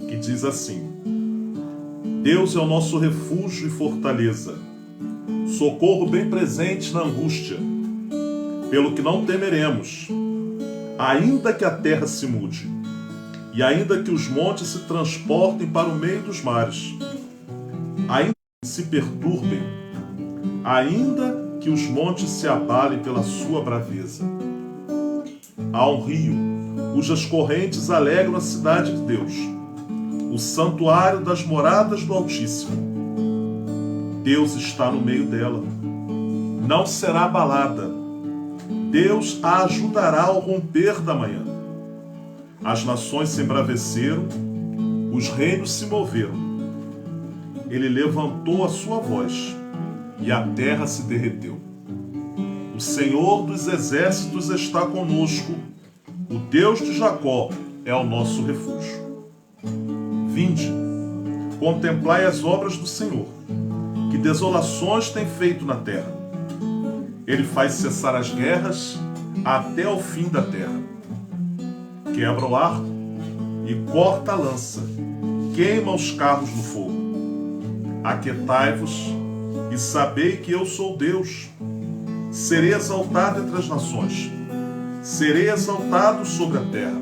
que diz assim: Deus é o nosso refúgio e fortaleza, socorro bem presente na angústia, pelo que não temeremos, ainda que a terra se mude, e ainda que os montes se transportem para o meio dos mares, ainda que se perturbem, ainda que os montes se abalem pela sua braveza. Há um rio, cujas correntes alegram a cidade de Deus, o santuário das moradas do Altíssimo. Deus está no meio dela, não será abalada. Deus a ajudará ao romper da manhã. As nações se embraveceram, os reinos se moveram. Ele levantou a sua voz e a terra se derreteu. O Senhor dos exércitos está conosco, o Deus de Jacó é o nosso refúgio. Vinde, contemplai as obras do Senhor, que desolações tem feito na terra. Ele faz cessar as guerras até o fim da terra. Quebra o arco e corta a lança, queima os carros no fogo. Aquietai-vos e sabei que eu sou Deus. Serei exaltado entre as nações, serei exaltado sobre a terra.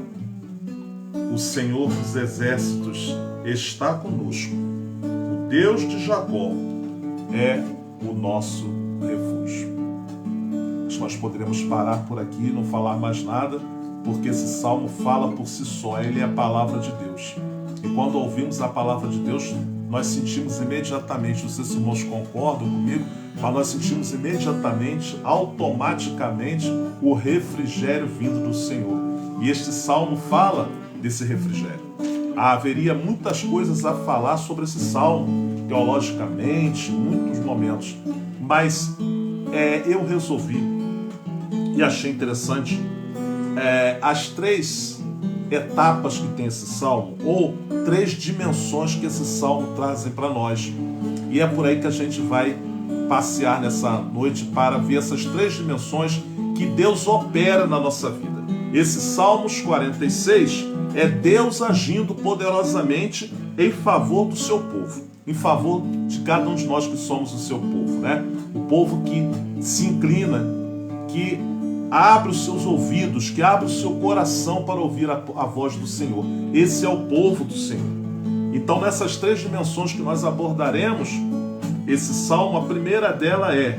O Senhor dos exércitos está conosco. O Deus de Jacó é o nosso refúgio. Acho que nós poderemos parar por aqui e não falar mais nada, porque esse salmo fala por si só, ele é a palavra de Deus. E quando ouvimos a palavra de Deus, nós sentimos imediatamente, não sei se os irmãos concordam comigo, mas nós sentimos imediatamente, automaticamente, o refrigério vindo do Senhor. E este salmo fala desse refrigério. Haveria muitas coisas a falar sobre esse salmo, teologicamente, muitos momentos, mas eu resolvi e achei interessante as três etapas que tem esse salmo, ou três dimensões que esse salmo trazem para nós. E é por aí que a gente vai passear nessa noite para ver essas três dimensões que Deus opera na nossa vida. Esse Salmos 46 é Deus agindo poderosamente em favor do seu povo, em favor de cada um de nós que somos o seu povo, né? O povo que se inclina, que abre os seus ouvidos, que abre o seu coração para ouvir a voz do Senhor. Esse é o povo do Senhor. Então, nessas três dimensões que nós abordaremos, esse salmo, a primeira dela é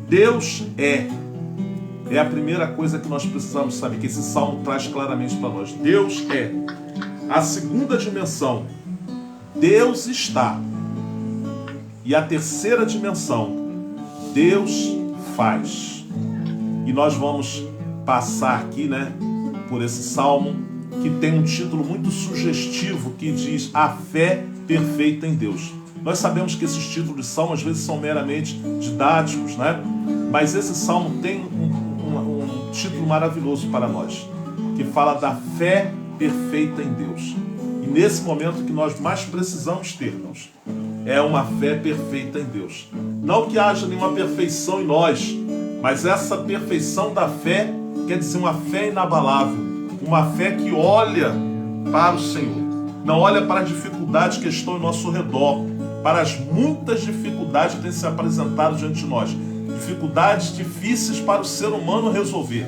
Deus é. É a primeira coisa que nós precisamos saber, que esse salmo traz claramente para nós. Deus é. A segunda dimensão, Deus está. E a terceira dimensão, Deus faz. E nós vamos passar aqui, né, por esse salmo que tem um título muito sugestivo que diz A Fé Perfeita em Deus. Nós sabemos que esses títulos de salmo às vezes são meramente didáticos, né? Mas esse salmo tem um título maravilhoso para nós, que fala da fé perfeita em Deus. E nesse momento que nós mais precisamos ter, irmãos, é uma fé perfeita em Deus. Não que haja nenhuma perfeição em nós, mas essa perfeição da fé quer dizer uma fé inabalável, uma fé que olha para o Senhor, não olha para as dificuldades que estão ao nosso redor, para as muitas dificuldades que têm se apresentado diante de nós, dificuldades difíceis para o ser humano resolver,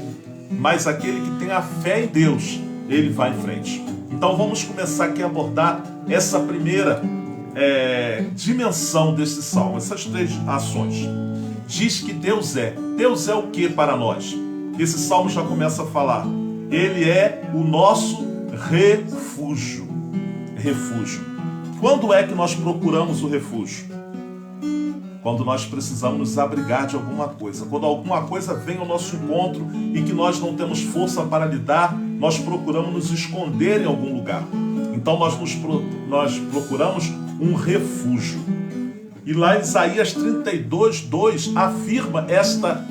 mas aquele que tem a fé em Deus, ele vai em frente. Então vamos começar aqui a abordar essa primeira dimensão desse salmo, essas três ações. Diz que Deus é. Deus é o que para nós? Esse salmo já começa a falar. Ele é o nosso refúgio. Refúgio. Quando é que nós procuramos o refúgio? Quando nós precisamos nos abrigar de alguma coisa. Quando alguma coisa vem ao nosso encontro e que nós não temos força para lidar, nós procuramos nos esconder em algum lugar. Então nós procuramos um refúgio. E lá em Isaías 32:2 afirma esta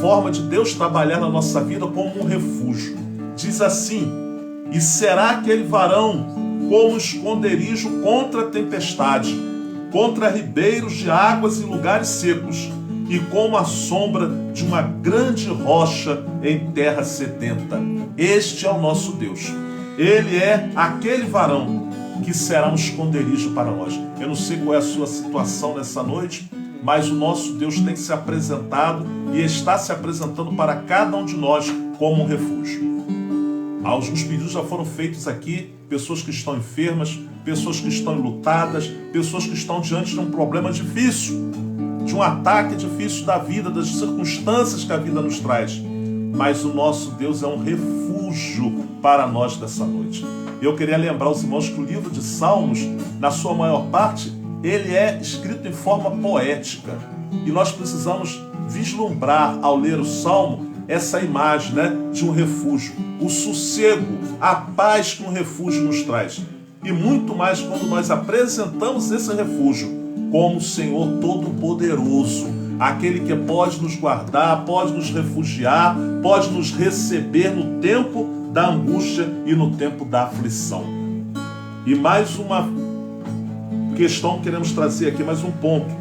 forma de Deus trabalhar na nossa vida como um refúgio. Diz assim: e será aquele varão como esconderijo contra a tempestade, contra ribeiros de águas e lugares secos. e como a sombra de uma grande rocha em terra sedenta. Este é o nosso Deus. Ele é aquele varão que será um esconderijo para nós. Eu não sei qual é a sua situação nessa noite, mas o nosso Deus tem se apresentado e está se apresentando para cada um de nós como um refúgio. Alguns pedidos já foram feitos aqui, pessoas que estão enfermas, pessoas que estão enlutadas, pessoas que estão diante de um problema difícil, de um ataque difícil da vida, das circunstâncias que a vida nos traz. Mas o nosso Deus é um refúgio para nós dessa noite. Eu queria lembrar os irmãos que o livro de Salmos, na sua maior parte, ele é escrito em forma poética. E nós precisamos vislumbrar, ao ler o Salmo, essa imagem, de um refúgio. O sossego, a paz que um refúgio nos traz. E muito mais quando nós apresentamos esse refúgio como o Senhor Todo-Poderoso, aquele que pode nos guardar, pode nos refugiar, pode nos receber no tempo da angústia e no tempo da aflição. E mais uma questão que queremos trazer aqui, mais um ponto.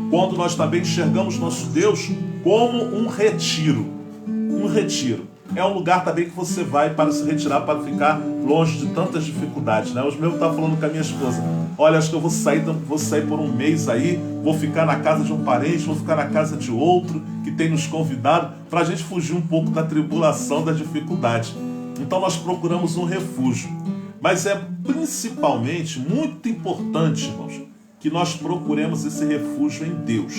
Quando nós também enxergamos nosso Deus como um retiro. Um retiro. É um lugar também que você vai para se retirar, para ficar longe de tantas dificuldades, Os meus estavam falando com a minha esposa. Olha, acho que eu vou sair por um mês aí, vou ficar na casa de um parente, vou ficar na casa de outro que tem nos convidado, para a gente fugir um pouco da tribulação, da dificuldade. Então nós procuramos um refúgio. Mas é principalmente muito importante, irmãos, que nós procuremos esse refúgio em Deus.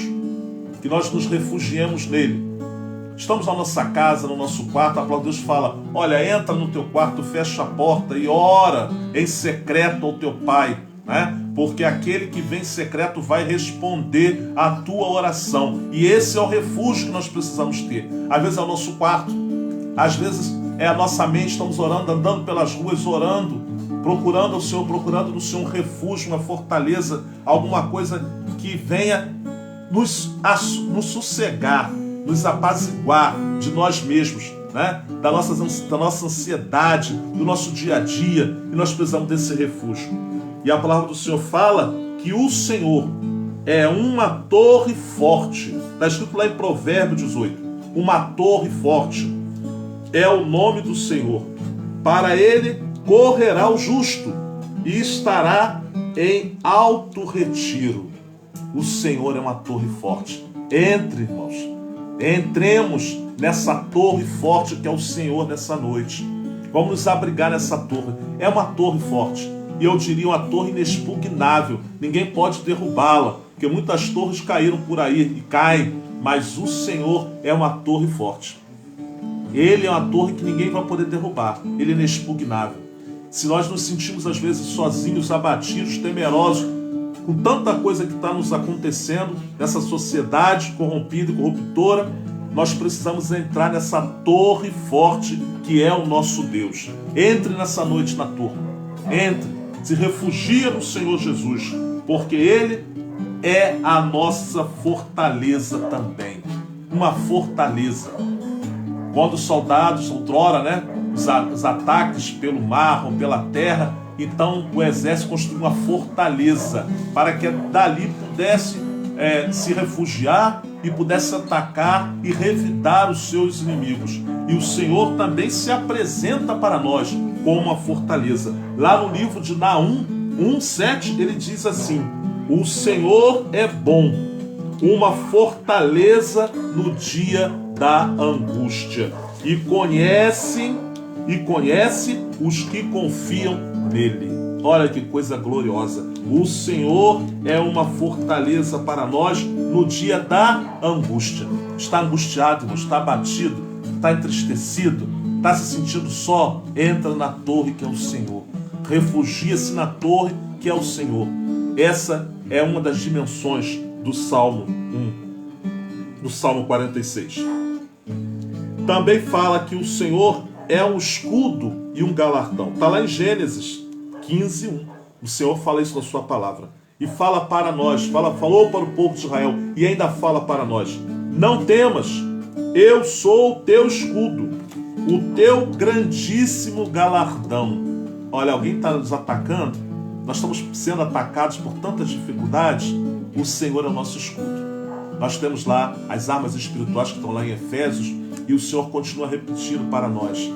Que nós nos refugiemos nele. Estamos na nossa casa, no nosso quarto, a palavra de Deus fala, olha, entra no teu quarto, fecha a porta e ora em secreto ao teu Pai, Porque aquele que vem em secreto vai responder a tua oração. E esse é o refúgio que nós precisamos ter. Às vezes é o nosso quarto, às vezes é a nossa mente, estamos orando, andando pelas ruas, orando, procurando ao Senhor, procurando no Senhor um refúgio, uma fortaleza, alguma coisa que venha nos sossegar, nos apaziguar de nós mesmos, da nossa ansiedade, do nosso dia a dia, e nós precisamos desse refúgio. E a palavra do Senhor fala que o Senhor é uma torre forte. Está escrito lá em Provérbios 18. Uma torre forte é o nome do Senhor. Para ele correrá o justo e estará em alto retiro. O Senhor é uma torre forte. Entre, irmãos. Entremos nessa torre forte que é o Senhor nessa noite. Vamos nos abrigar nessa torre. É uma torre forte. E eu diria uma torre inexpugnável. Ninguém pode derrubá-la, porque muitas torres caíram por aí e caem. Mas o Senhor é uma torre forte. Ele é uma torre que ninguém vai poder derrubar. Ele é inexpugnável. Se nós nos sentimos às vezes sozinhos, abatidos, temerosos, com tanta coisa que está nos acontecendo nessa sociedade corrompida e corruptora, nós precisamos entrar nessa torre forte que é o nosso Deus. Entre nessa noite na torre. Entre, se refugia no Senhor Jesus, porque Ele é a nossa fortaleza também. Uma fortaleza. Quando os soldados, outrora, os ataques pelo mar ou pela terra, então o exército construiu uma fortaleza para que dali pudesse se refugiar e pudesse atacar e revidar os seus inimigos. E o Senhor também se apresenta para nós como uma fortaleza. Lá no livro de Naum 1:7 ele diz assim: o Senhor é bom, uma fortaleza no dia da angústia, e conhece os que confiam nele. Olha que coisa gloriosa. O Senhor é uma fortaleza para nós no dia da angústia. Está angustiado, irmão, está abatido, está entristecido, está se sentindo só? Entra na torre que é o Senhor. Refugia-se na torre que é o Senhor. Essa é uma das dimensões do Salmo 1, do Salmo 46. Também fala que o Senhor é um escudo e um galardão. Está lá em Gênesis 15:1. O Senhor fala isso na sua palavra. E fala para nós, falou para o povo de Israel e ainda fala para nós: não temas, eu sou o teu escudo, o teu grandíssimo galardão. Olha, alguém está nos atacando, nós estamos sendo atacados por tantas dificuldades. O Senhor é o nosso escudo. Nós temos lá as armas espirituais que estão lá em Efésios, e o Senhor continua repetindo para nós: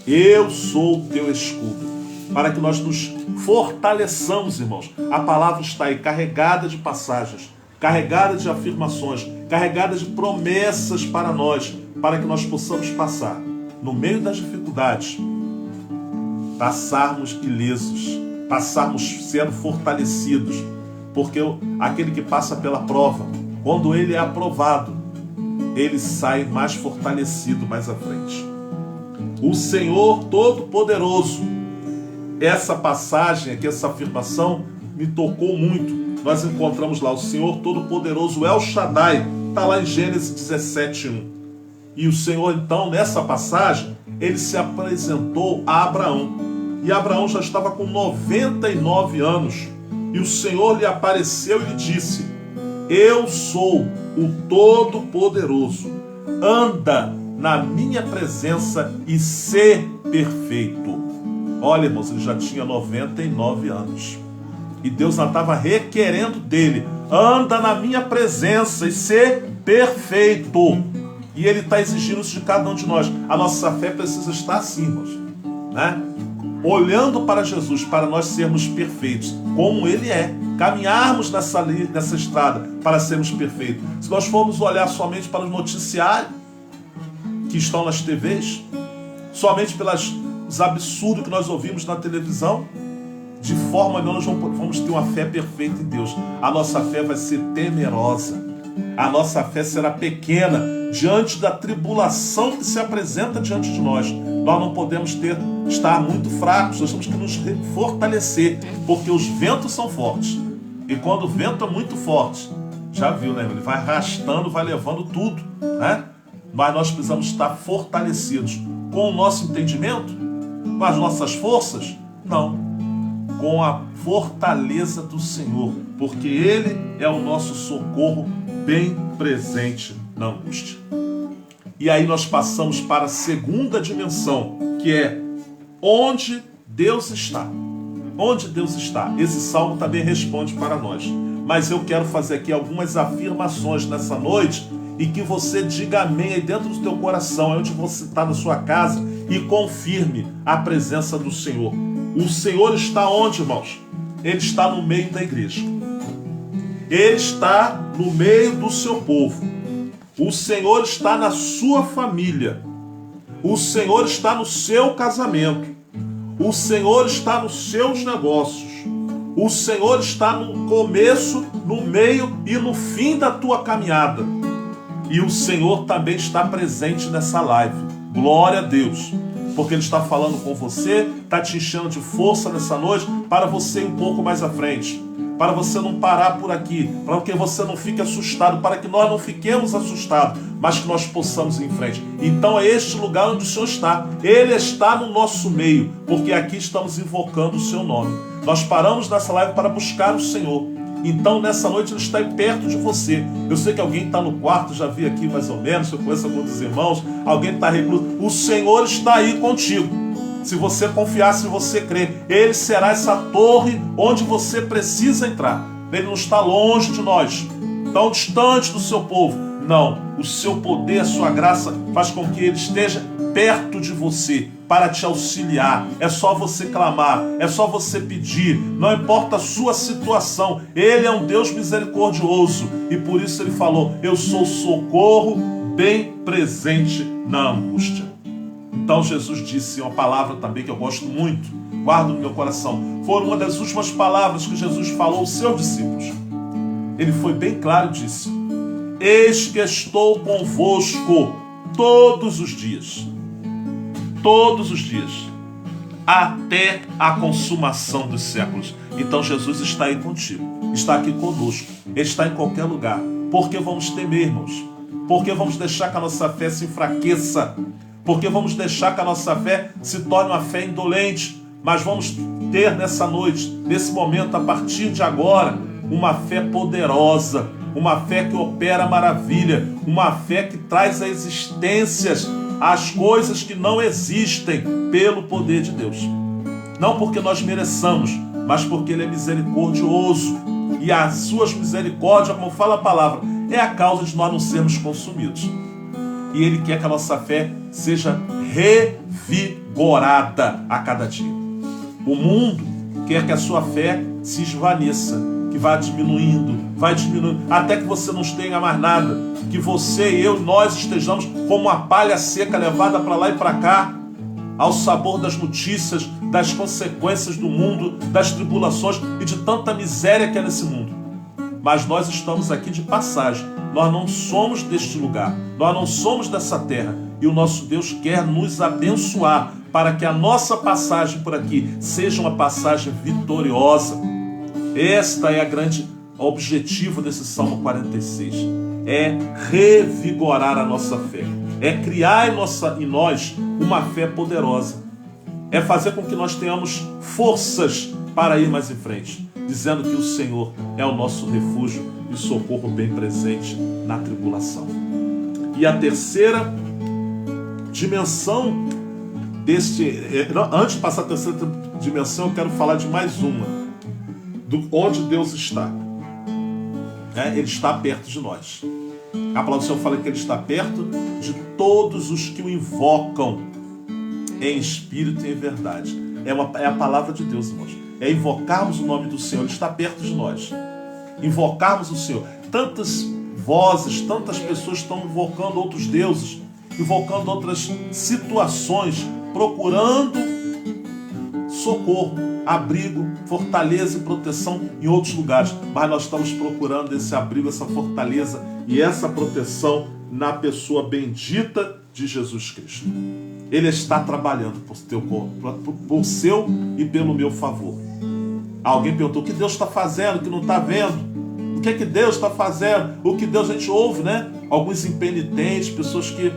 eu sou o teu escudo. Para que nós nos fortaleçamos, irmãos. A palavra está aí carregada de passagens, carregada de afirmações, carregada de promessas para nós, para que nós possamos passar no meio das dificuldades, passarmos ilesos, passarmos sendo fortalecidos, porque aquele que passa pela prova, quando ele é aprovado, ele sai mais fortalecido mais à frente. O Senhor Todo-Poderoso. Essa passagem aqui, essa afirmação me tocou muito. Nós encontramos lá o Senhor Todo-Poderoso, El Shaddai, está lá em Gênesis 17:1. E o Senhor, então, nessa passagem, ele se apresentou a Abraão. E Abraão já estava com 99 anos. E o Senhor lhe apareceu e lhe disse: eu sou o Todo-Poderoso. Anda na minha presença e sê perfeito. Olha, irmãos, ele já tinha 99 anos. E Deus já estava requerendo dele: anda na minha presença e sê perfeito. E ele está exigindo isso de cada um de nós. A nossa fé precisa estar assim, irmãos, né? Olhando para Jesus, para nós sermos perfeitos, como ele é. Caminharmos nessa estrada para sermos perfeitos. Se nós formos olhar somente para os noticiários que estão nas TVs, somente pelos absurdos que nós ouvimos na televisão, de forma nenhuma nós vamos ter uma fé perfeita em Deus. A nossa fé vai ser temerosa. A nossa fé será pequena diante da tribulação que se apresenta diante de nós. Nós não podemos estar muito fracos, nós temos que nos fortalecer, porque os ventos são fortes. E quando o vento é muito forte, já viu, né? Ele vai arrastando, vai levando tudo, né? Mas nós precisamos estar fortalecidos com o nosso entendimento, com as nossas forças? Não. Com a fortaleza do Senhor, porque Ele é o nosso socorro bem presente na angústia. E aí nós passamos para a segunda dimensão, que é onde Deus está. Onde Deus está? Esse salmo também responde para nós. Mas eu quero fazer aqui algumas afirmações nessa noite e que você diga amém aí dentro do teu coração, onde você está na sua casa, e confirme a presença do Senhor. O Senhor está onde, irmãos? Ele está no meio da igreja. Ele está no meio do seu povo. O Senhor está na sua família. O Senhor está no seu casamento. O Senhor está nos seus negócios. O Senhor está no começo, no meio e no fim da tua caminhada. E o Senhor também está presente nessa live. Glória a Deus. Porque Ele está falando com você, está te enchendo de força nessa noite para você ir um pouco mais à frente. Para você não parar por aqui, para que você não fique assustado, para que nós não fiquemos assustados, mas que nós possamos ir em frente. Então é este lugar onde o Senhor está. Ele está no nosso meio, porque aqui estamos invocando o seu nome. Nós paramos nessa live para buscar o Senhor. Então nessa noite Ele está aí perto de você. Eu sei que alguém está no quarto, já vi aqui mais ou menos, eu conheço alguns dos irmãos, alguém está recluso. O Senhor está aí contigo. Se você confiar, se você crer, Ele será essa torre onde você precisa entrar. Ele não está longe de nós, tão distante do seu povo. Não, o seu poder, a sua graça faz com que Ele esteja perto de você para te auxiliar. É só você clamar, é só você pedir, não importa a sua situação. Ele é um Deus misericordioso e por isso Ele falou: eu sou socorro bem presente na angústia. Então Jesus disse uma palavra também que eu gosto muito, guardo no meu coração. Foi uma das últimas palavras que Jesus falou aos seus discípulos. Ele foi bem claro e disse: eis que estou convosco todos os dias, até a consumação dos séculos. Então Jesus está aí contigo, está aqui conosco, Ele está em qualquer lugar. Por que vamos temer, irmãos? Por que vamos deixar que a nossa fé se enfraqueça? Porque vamos deixar que a nossa fé se torne uma fé indolente, mas vamos ter nessa noite, nesse momento, a partir de agora, uma fé poderosa, uma fé que opera maravilha, uma fé que traz a existências as coisas que não existem pelo poder de Deus. Não porque nós mereçamos, mas porque Ele é misericordioso. E as suas misericórdias, como fala a palavra, é a causa de nós não sermos consumidos. E Ele quer que a nossa fé seja revigorada a cada dia. O mundo quer que a sua fé se esvaneça, que vá diminuindo, até que você não tenha mais nada, que você, eu, nós estejamos como uma palha seca levada para lá e para cá, ao sabor das notícias, das consequências do mundo, das tribulações e de tanta miséria que é nesse mundo. Mas nós estamos aqui de passagem, nós não somos deste lugar, nós não somos dessa terra, e o nosso Deus quer nos abençoar para que a nossa passagem por aqui seja uma passagem vitoriosa. Esta é a grande objetivo desse Salmo 46, é revigorar a nossa fé, é criar em nós uma fé poderosa, é fazer com que nós tenhamos forças para ir mais em frente, dizendo que o Senhor é o nosso refúgio e socorro bem presente na tribulação. E a terceira dimensão antes de passar a terceira dimensão, eu quero falar de mais uma, onde Deus está. Ele está perto de nós. A palavra do Senhor fala que Ele está perto de todos os que o invocam em espírito e em verdade. É a palavra de Deus, irmãos. É invocarmos o nome do Senhor. Ele está perto de nós. Invocarmos o Senhor. Tantas vozes, tantas pessoas estão invocando outros deuses, invocando outras situações, procurando socorro, abrigo, fortaleza e proteção em outros lugares. Mas nós estamos procurando esse abrigo, essa fortaleza e essa proteção na pessoa bendita de Jesus Cristo. Ele está trabalhando por seu e pelo meu favor. Alguém perguntou: o que Deus está fazendo que não está vendo? O que é que Deus está fazendo? O que Deus, a gente ouve, né? Alguns impenitentes, pessoas que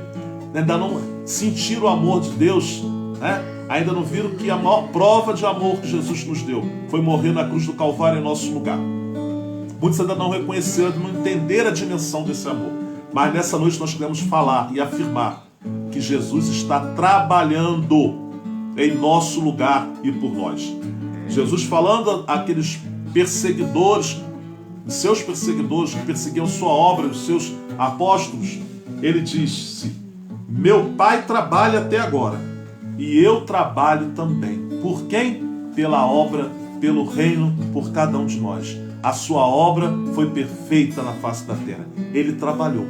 ainda não sentiram o amor de Deus, né? Ainda não viram que a maior prova de amor que Jesus nos deu foi morrer na cruz do Calvário em nosso lugar. Muitos ainda não reconheceram, não entenderam a dimensão desse amor. Mas nessa noite nós queremos falar e afirmar que Jesus está trabalhando em nosso lugar e por nós. Jesus falando àqueles perseguidores, seus perseguidores que perseguiam sua obra, os seus apóstolos, ele disse: meu Pai trabalha até agora e eu trabalho também. Por quem? Pela obra, pelo reino, por cada um de nós. A sua obra foi perfeita na face da terra. Ele trabalhou.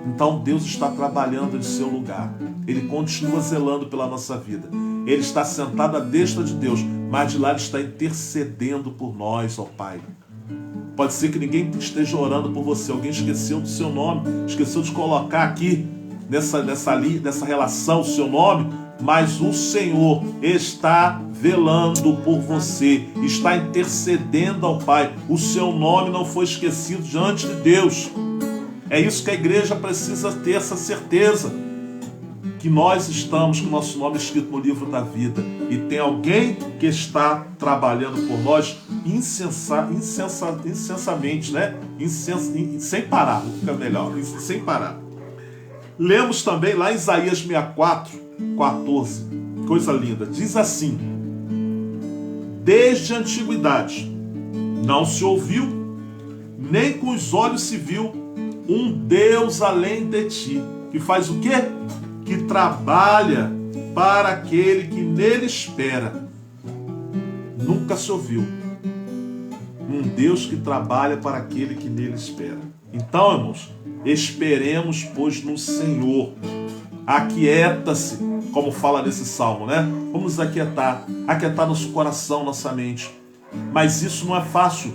Então Deus está trabalhando em seu lugar. Ele continua zelando pela nossa vida. Ele está sentado à destra de Deus, mas de lá Ele está intercedendo por nós, ó Pai. Pode ser que ninguém esteja orando por você. Alguém esqueceu do seu nome, esqueceu de colocar aqui nessa relação o seu nome, mas o Senhor está velando por você, está intercedendo ao Pai. O seu nome não foi esquecido diante de Deus. É isso que a igreja precisa ter, essa certeza, que nós estamos com o nosso nome escrito no livro da vida e tem alguém que está trabalhando por nós incessantemente, né? Sem parar, fica melhor, sem parar. Lemos também lá em Isaías 64, 14, coisa linda, diz assim: desde a antiguidade não se ouviu, nem com os olhos se viu um Deus além de ti, que faz o quê? Que trabalha para aquele que nele espera. Nunca se ouviu um Deus que trabalha para aquele que nele espera. Então, irmãos, esperemos, pois, no Senhor. Aquieta-se, como fala nesse salmo, né? Vamos nos aquietar nosso coração, nossa mente. Mas isso não é fácil.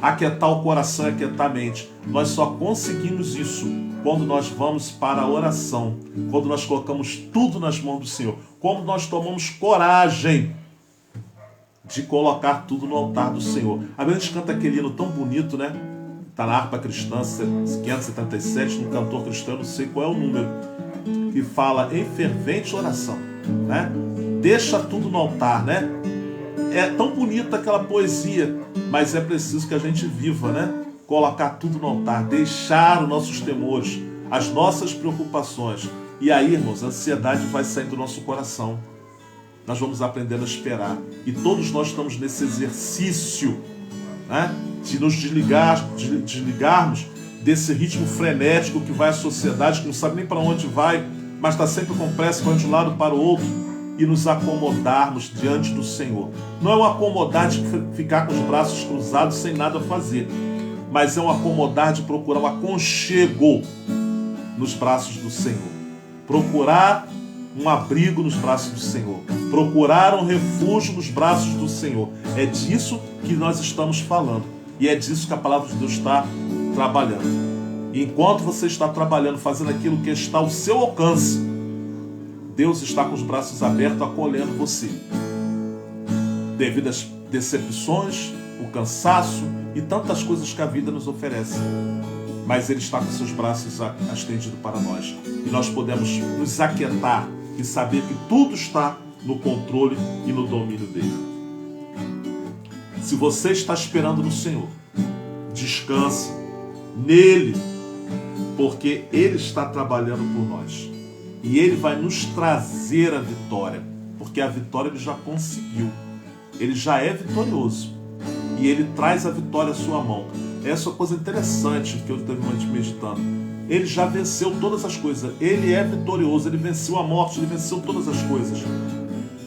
Aquietar o coração e aquietar a mente. Nós só conseguimos isso quando nós vamos para a oração, quando nós colocamos tudo nas mãos do Senhor, quando nós tomamos coragem de colocar tudo no altar do Senhor. A gente canta aquele hino tão bonito, né? Está na harpa cristã 577, no cantor cristão, não sei qual é o número, que fala em fervente oração, né? Deixa tudo no altar, né? É tão bonita aquela poesia, mas é preciso que a gente viva, né? Colocar tudo no altar, deixar os nossos temores, as nossas preocupações. E aí, irmãos, a ansiedade vai sair do nosso coração. Nós vamos aprendendo a esperar. E todos nós estamos nesse exercício, né? De nos desligarmos desse ritmo frenético que vai à sociedade, que não sabe nem para onde vai, mas está sempre com pressa, vai de um lado para o outro, e nos acomodarmos diante do Senhor. Não é um acomodar de ficar com os braços cruzados sem nada fazer, mas é um acomodar de procurar um aconchego nos braços do Senhor. Procurar um abrigo nos braços do Senhor. Procurar um refúgio nos braços do Senhor. É disso que nós estamos falando. E é disso que a palavra de Deus está trabalhando. E enquanto você está trabalhando, fazendo aquilo que está ao seu alcance, Deus está com os braços abertos, acolhendo você. Devido às decepções, o cansaço e tantas coisas que a vida nos oferece. Mas Ele está com seus braços estendidos para nós. E nós podemos nos aquietar e saber que tudo está no controle e no domínio dEle. Se você está esperando no Senhor, descanse nele, porque Ele está trabalhando por nós. E Ele vai nos trazer a vitória, porque a vitória Ele já conseguiu. Ele já é vitorioso. E Ele traz a vitória à sua mão. Essa é uma coisa interessante que eu estou meditando. Ele já venceu todas as coisas. Ele é vitorioso. Ele venceu a morte. Ele venceu todas as coisas.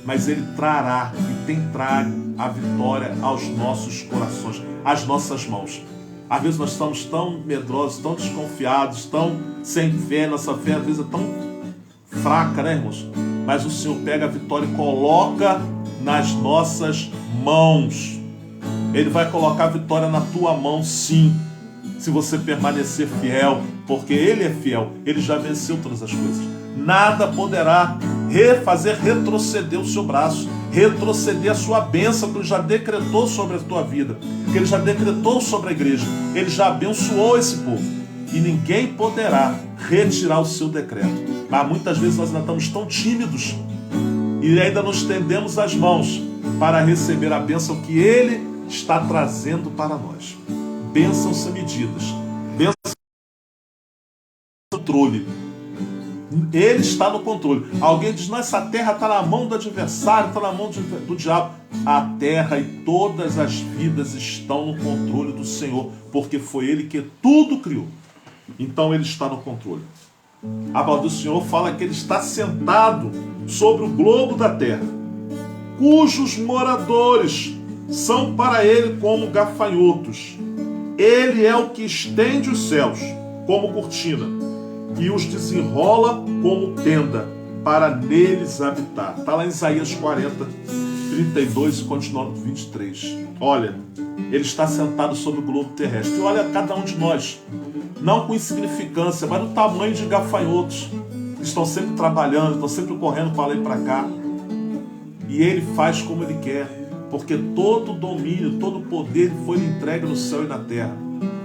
Mas Ele trará e tem trago a vitória aos nossos corações, às nossas mãos. Às vezes nós estamos tão medrosos, tão desconfiados, tão sem fé. Nossa fé às vezes é tão fraca, né, irmãos? Mas o Senhor pega a vitória e coloca nas nossas mãos. Ele vai colocar a vitória na tua mão, sim, se você permanecer fiel, porque Ele é fiel. Ele já venceu todas as coisas. Nada poderá fazer retroceder o seu braço, retroceder a sua bênção que Ele já decretou sobre a tua vida, que Ele já decretou sobre a igreja. Ele já abençoou esse povo e ninguém poderá retirar o seu decreto. Mas muitas vezes nós ainda estamos tão tímidos e ainda nos estendemos as mãos para receber a bênção que Ele está trazendo para nós. Bênçãos sem medidas, bênçãos sem controle. Ele está no controle. Alguém diz, não, essa terra está na mão do adversário, está na mão do diabo. A terra e todas as vidas estão no controle do Senhor, porque foi Ele que tudo criou. Então Ele está no controle. A palavra do Senhor fala que Ele está sentado sobre o globo da terra, cujos moradores são para Ele como gafanhotos. Ele é o que estende os céus como cortina e os desenrola como tenda para neles habitar. Está lá em Isaías 40, 32 e continuando no 23. Olha, Ele está sentado sobre o globo terrestre. E olha cada um de nós, não com insignificância, mas no tamanho de gafanhotos. Estão sempre trabalhando, estão sempre correndo para lá e para cá. E Ele faz como Ele quer, porque todo o domínio, todo o poder foi entregue no céu e na terra.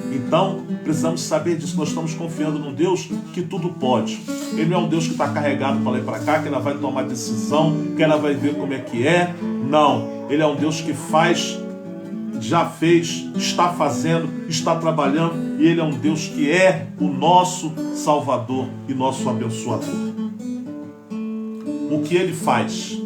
Então, precisamos saber disso. Nós estamos confiando num Deus que tudo pode. Ele não é um Deus que está carregado para lá e para cá, que ela vai tomar decisão, que ela vai ver como é que é. Não. Ele é um Deus que faz, já fez, está fazendo, está trabalhando. E Ele é um Deus que é o nosso Salvador e nosso abençoador. O que Ele faz?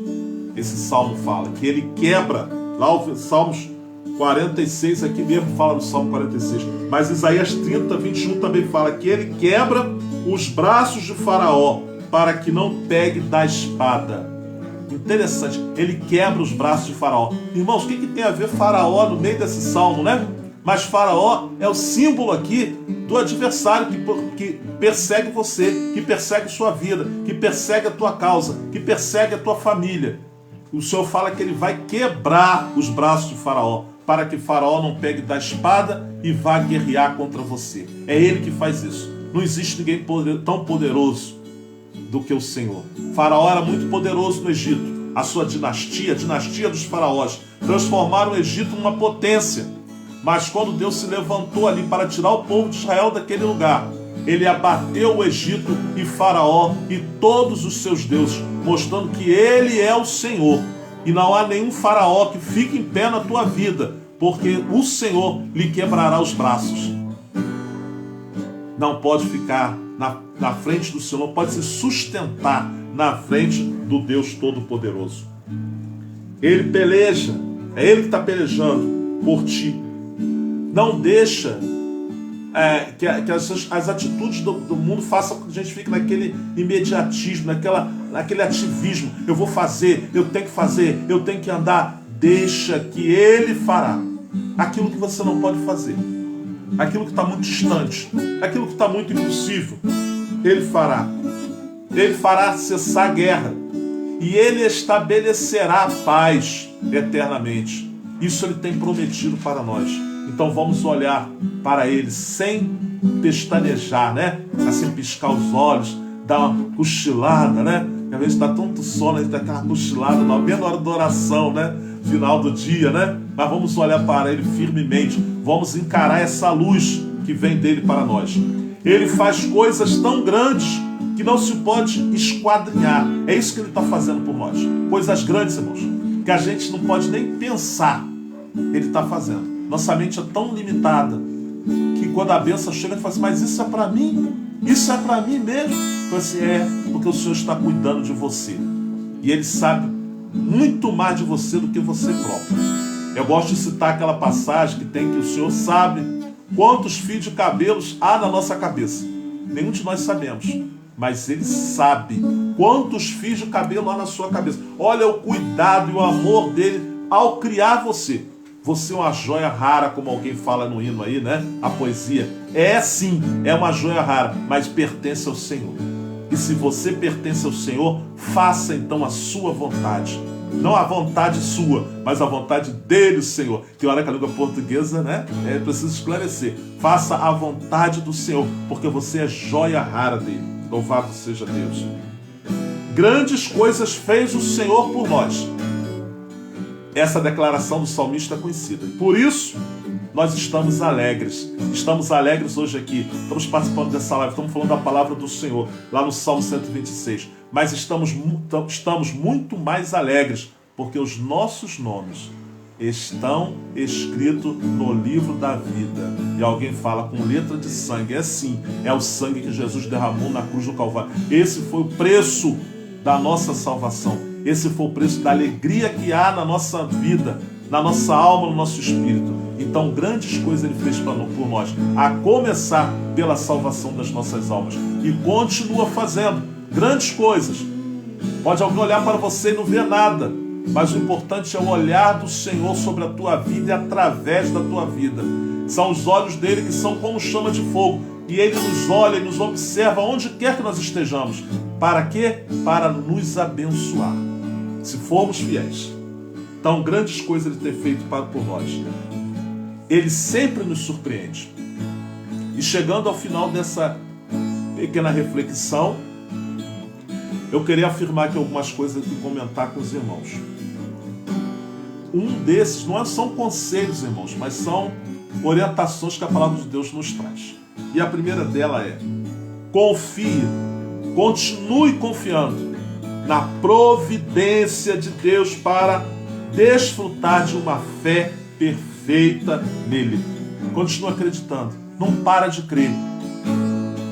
Esse salmo fala que Ele quebra. Lá o Salmos 46 aqui mesmo fala no Salmo 46. Mas Isaías 30, 21 também fala que Ele quebra os braços de Faraó para que não pegue da espada. Interessante, Ele quebra os braços de Faraó. Irmãos, o que tem a ver Faraó no meio desse salmo, né? Mas Faraó é o símbolo aqui do adversário que persegue você, que persegue sua vida, que persegue a tua causa, que persegue a tua família. O Senhor fala que Ele vai quebrar os braços de Faraó, para que Faraó não pegue da espada e vá guerrear contra você. É Ele que faz isso. Não existe ninguém tão poderoso do que o Senhor. Faraó era muito poderoso no Egito. A sua dinastia, a dinastia dos faraós, transformaram o Egito numa potência. Mas quando Deus se levantou ali para tirar o povo de Israel daquele lugar, Ele abateu o Egito e Faraó e todos os seus deuses, mostrando que Ele é o Senhor. E não há nenhum faraó que fique em pé na tua vida, porque o Senhor lhe quebrará os braços. Não pode ficar na frente do Senhor, não pode se sustentar na frente do Deus Todo-Poderoso. Ele peleja, é Ele que está pelejando por ti. Não deixa que as atitudes do mundo façam com que a gente fique naquele imediatismo, naquele ativismo. Eu vou fazer, eu tenho que fazer, eu tenho que andar. Deixa que Ele fará aquilo que você não pode fazer, aquilo que está muito distante, aquilo que está muito impossível. Ele fará. Ele fará cessar a guerra e Ele estabelecerá a paz eternamente. Isso Ele tem prometido para nós. Então vamos olhar para Ele sem pestanejar, né? Assim, piscar os olhos, dar uma cochilada, né? Às vezes dá tanto sono, a gente dá aquela cochilada, bem na hora da oração, né? Final do dia, né? Mas vamos olhar para Ele firmemente. Vamos encarar essa luz que vem dele para nós. Ele faz coisas tão grandes que não se pode esquadrinhar. É isso que Ele está fazendo por nós. Coisas grandes, irmãos, que a gente não pode nem pensar. Ele está fazendo. Nossa mente é tão limitada que quando a bênção chega, a gente fala assim, mas isso é para mim? Isso é para mim mesmo? Eu falo assim, porque o Senhor está cuidando de você. E Ele sabe muito mais de você do que você próprio. Eu gosto de citar aquela passagem que tem que o Senhor sabe quantos fios de cabelos há na nossa cabeça. Nenhum de nós sabemos. Mas Ele sabe quantos fios de cabelo há na sua cabeça. Olha o cuidado e o amor dele ao criar você. Você é uma joia rara, como alguém fala no hino aí, né? A poesia. É sim, é uma joia rara, mas pertence ao Senhor. E se você pertence ao Senhor, faça então a sua vontade. Não a vontade sua, mas a vontade dele, Senhor. Que olha que a língua portuguesa, né? Preciso esclarecer. Faça a vontade do Senhor, porque você é joia rara dele. Louvado seja Deus. Grandes coisas fez o Senhor por nós. Essa declaração do salmista é conhecida. Por isso, nós estamos alegres. Estamos alegres hoje aqui. Estamos participando dessa live. Estamos falando da palavra do Senhor, lá no Salmo 126. Mas estamos muito mais alegres, porque os nossos nomes estão escritos no livro da vida. E alguém fala com letra de sangue. É sim, é o sangue que Jesus derramou na cruz do Calvário. Esse foi o preço da nossa salvação. Esse foi o preço da alegria que há na nossa vida, na nossa alma, no nosso espírito. Então, grandes coisas Ele fez por nós, a começar pela salvação das nossas almas. E continua fazendo grandes coisas. Pode alguém olhar para você e não ver nada, mas o importante é o olhar do Senhor sobre a tua vida e através da tua vida. São os olhos dele que são como chama de fogo. E Ele nos olha e nos observa onde quer que nós estejamos. Para quê? Para nos abençoar, se formos fiéis. Então, grandes coisas Ele tem feito por nós. Ele sempre nos surpreende. E chegando ao final dessa pequena reflexão, eu queria afirmar aqui algumas coisas e comentar com os irmãos. Um desses não são conselhos, irmãos, mas são orientações que a palavra de Deus nos traz. E a primeira dela é: confie, continue confiando na providência de Deus para desfrutar de uma fé perfeita nele. Continua acreditando, não para de crer.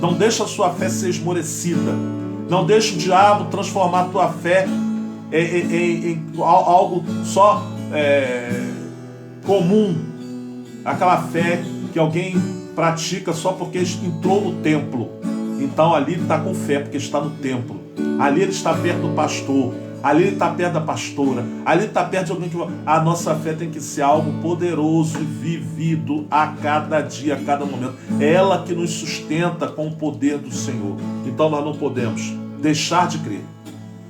Não deixa a sua fé ser esmorecida. Não deixa o diabo transformar a tua fé em algo só comum. Aquela fé que alguém pratica só porque entrou no templo. Então ali ele está com fé porque está no templo. Ali ele está perto do pastor. Ali ele está perto da pastora. Ali ele está perto de alguém que... A nossa fé tem que ser algo poderoso e vivido a cada dia, a cada momento. É ela que nos sustenta com o poder do Senhor. Então nós não podemos deixar de crer,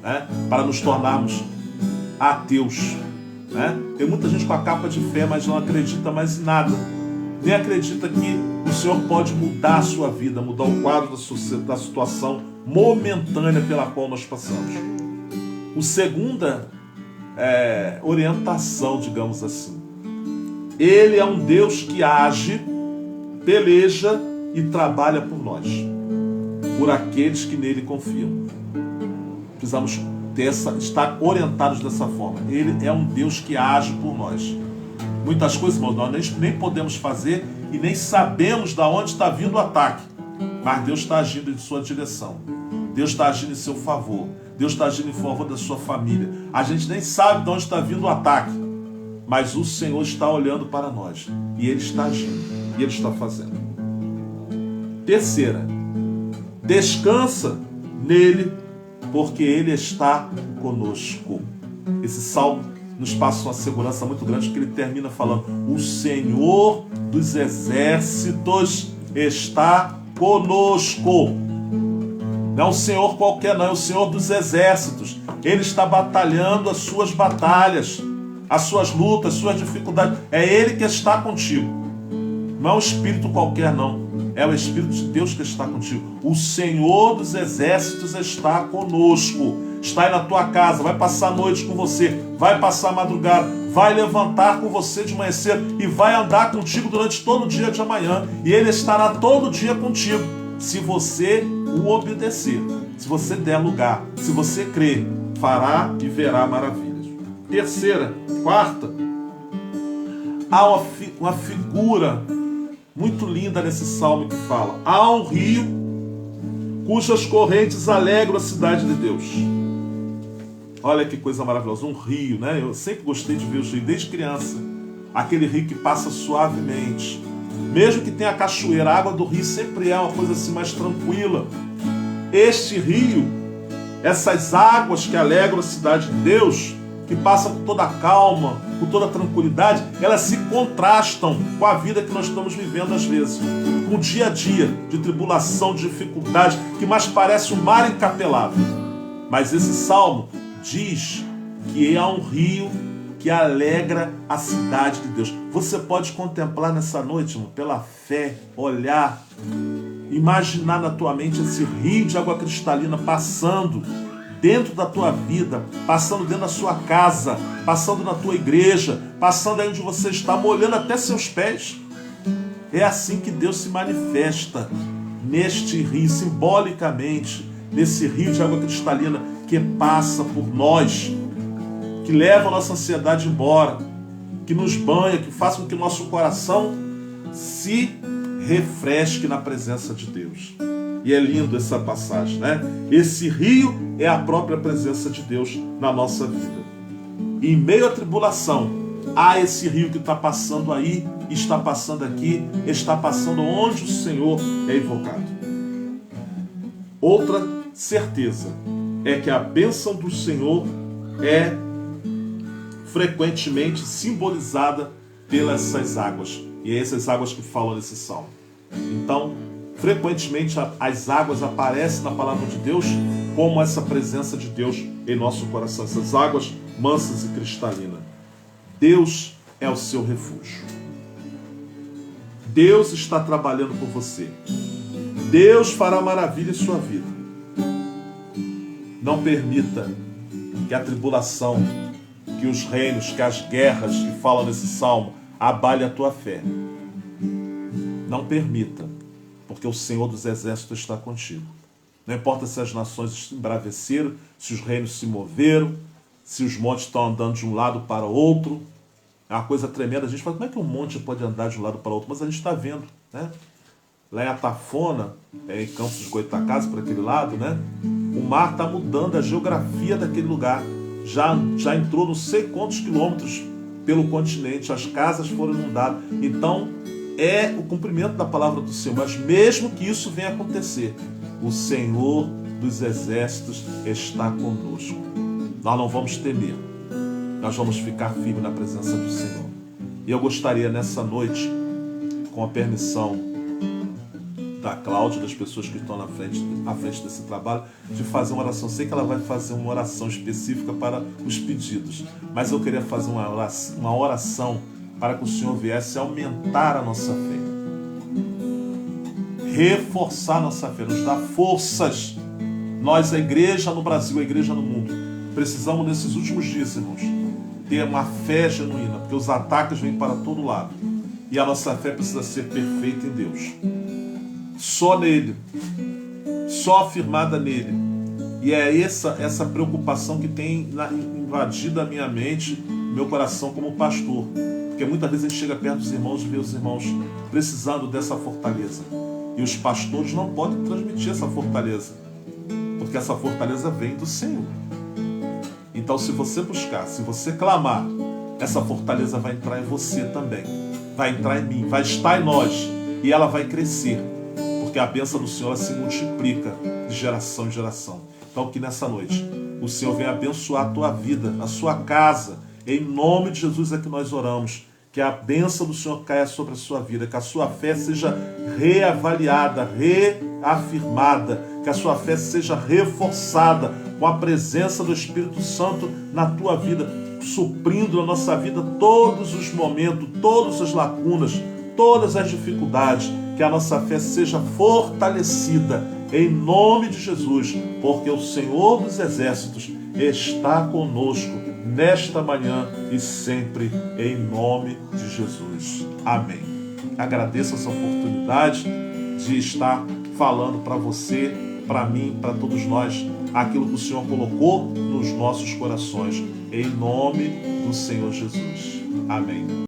né, para nos tornarmos ateus. Né? Tem muita gente com a capa de fé, mas não acredita mais em nada. Nem acredita que o Senhor pode mudar a sua vida, mudar o quadro da situação momentânea pela qual nós passamos. O segunda orientação, digamos assim. Ele é um Deus que age, peleja e trabalha por nós, por aqueles que nele confiam. Precisamos estar orientados dessa forma. Ele é um Deus que age por nós. Muitas coisas, irmãos, nós nem podemos fazer e nem sabemos de onde está vindo o ataque. Mas Deus está agindo em sua direção. Deus está agindo em seu favor. Deus está agindo em favor da sua família. A gente nem sabe de onde está vindo o ataque. Mas o Senhor está olhando para nós. E Ele está agindo. E Ele está fazendo. Terceira, descansa nele, porque ele está conosco. Esse salmo nos passa uma segurança muito grande, porque ele termina falando: o Senhor dos exércitos está conosco. Não é um Senhor qualquer, não, é o Senhor dos exércitos. Ele está batalhando as suas batalhas, as suas lutas, as suas dificuldades. É Ele que está contigo. Não é um espírito qualquer, não. É o Espírito de Deus que está contigo. O Senhor dos exércitos está conosco. Está aí na tua casa, vai passar a noite com você, vai passar a madrugada, vai levantar com você de manhã cedo e vai andar contigo durante todo o dia de amanhã. E Ele estará todo dia contigo, se você o obedecer, se você der lugar, se você crer, fará e verá maravilhas. Terceira, quarta, há uma figura muito linda nesse salmo que fala: há um rio cujas correntes alegram a cidade de Deus. Olha que coisa maravilhosa, um rio, né? Eu sempre gostei de ver os rios desde criança. Aquele rio que passa suavemente. Mesmo que tenha cachoeira, a água do rio sempre é uma coisa assim mais tranquila. Este rio, essas águas que alegram a cidade de Deus, que passam com toda a calma, com toda a tranquilidade, elas se contrastam com a vida que nós estamos vivendo às vezes. Com o dia a dia de tribulação, de dificuldade, que mais parece um mar encapelado. Mas esse salmo diz que há um rio que alegra a cidade de Deus. Você pode contemplar nessa noite, irmão, pela fé, olhar, imaginar na tua mente esse rio de água cristalina passando dentro da tua vida, passando dentro da sua casa, passando na tua igreja, passando aí onde você está, molhando até seus pés. É assim que Deus se manifesta neste rio, simbolicamente, nesse rio de água cristalina que passa por nós, que leva a nossa ansiedade embora, que nos banha, que faz com que o nosso coração se refresque na presença de Deus. E é lindo essa passagem, né? Esse rio é a própria presença de Deus na nossa vida. E em meio à tribulação, há esse rio que está passando aí, está passando aqui, está passando onde o Senhor é invocado. Outra certeza é que a bênção do Senhor é frequentemente simbolizada pelas essas águas. E é essas águas que falam nesse salmo. Então, frequentemente as águas aparecem na palavra de Deus como essa presença de Deus em nosso coração. Essas águas mansas e cristalinas. Deus é o seu refúgio. Deus está trabalhando por você. Deus fará maravilha em sua vida. Não permita que a tribulação, que os reinos, que as guerras que falam nesse salmo abale a tua fé. Não permita, porque o Senhor dos exércitos está contigo. Não importa se as nações se embraveceram, se os reinos se moveram, se os montes estão andando de um lado para o outro. É uma coisa tremenda. A gente fala, como é que um monte pode andar de um lado para o outro? Mas a gente está vendo, né? Lá em Atafona, em Campos dos Goytacazes, por aquele lado, né? O mar está mudando a geografia daquele lugar. Já entrou não sei quantos quilômetros pelo continente, as casas foram inundadas. Então, é o cumprimento da palavra do Senhor. Mas mesmo que isso venha acontecer, o Senhor dos exércitos está conosco. Nós não vamos temer. Nós vamos ficar firmes na presença do Senhor. E eu gostaria nessa noite, com a permissão da Cláudia, das pessoas que estão à frente desse trabalho, de fazer uma oração. Sei que ela vai fazer uma oração específica para os pedidos, mas eu queria fazer uma oração para que o Senhor viesse aumentar a nossa fé, reforçar a nossa fé, nos dar forças. Nós, a igreja no Brasil, a igreja no mundo, precisamos nesses últimos dias, irmãos, ter uma fé genuína, porque os ataques vêm para todo lado e a nossa fé precisa ser perfeita em Deus. Só nele, só afirmada nele. E é essa preocupação que tem invadido a minha mente, meu coração como pastor. Porque muitas vezes a gente chega perto dos irmãos e vê os irmãos precisando dessa fortaleza. E os pastores não podem transmitir essa fortaleza, porque essa fortaleza vem do Senhor. Então, se você buscar, se você clamar, essa fortaleza vai entrar em você também. Vai entrar em mim, vai estar em nós. E ela vai crescer. porque a bênção do Senhor se multiplica de geração em geração. Então que nessa noite o Senhor venha abençoar a tua vida, a sua casa. Em nome de Jesus é que nós oramos. Que a bênção do Senhor caia sobre a sua vida, que a sua fé seja reavaliada, reafirmada, que a sua fé seja reforçada com a presença do Espírito Santo na tua vida, suprindo na nossa vida todos os momentos, todas as lacunas, todas as dificuldades, que a nossa fé seja fortalecida em nome de Jesus, porque o Senhor dos Exércitos está conosco nesta manhã e sempre em nome de Jesus. Amém. Agradeço essa oportunidade de estar falando para você, para mim, para todos nós, aquilo que o Senhor colocou nos nossos corações, em nome do Senhor Jesus. Amém.